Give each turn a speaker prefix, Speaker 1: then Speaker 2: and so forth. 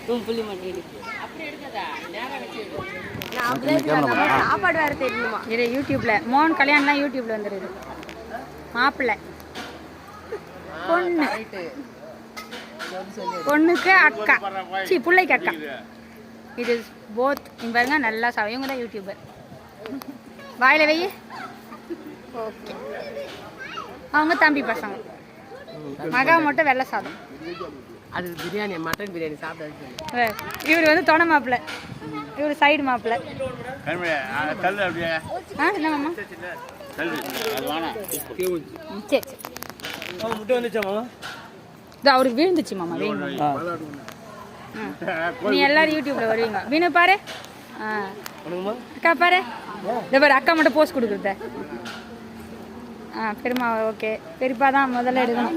Speaker 1: புள்ளி மட்டும்
Speaker 2: சாப்பாடு வேறு தெரியணுமா?
Speaker 3: இது யூடியூப்பில் மோகன் கல்யாணம்லாம் யூடியூப்பில் வந்துடுது. மாப்பிள்ளை பொண்ணு, பொண்ணுக்கு அக்கா, பிள்ளைக்கு அக்கா. இது போத் இங்கே பாருங்க, நல்லா இவங்க தான் யூடியூபர். வாயில் வை. ஓகே, அவங்க தம்பி பசங்க. மகா மட்டும் வெள்ளை சாதம்.
Speaker 1: அது பிரியாணி, மட்டன் பிரியாணி சாப்பிட.
Speaker 3: இவர் வந்து தொணை மாப்பிள்ளை, இவர் சைடு மாப்பிள்ளை. என்ன மாமா? சரி சரி, இது அவருக்கு விழுந்துச்சு மாமா. நீ எல்லாரும் யூடியூப்ல வருவீங்க. வீணு பாரு, அக்கா பாரு, இந்த பாரு அக்கா மட்டும் போஸ்ட் கொடுக்குறத. பெருமா ஓகே, பெரியப்பா தான் முதல்ல எடுக்கணும்.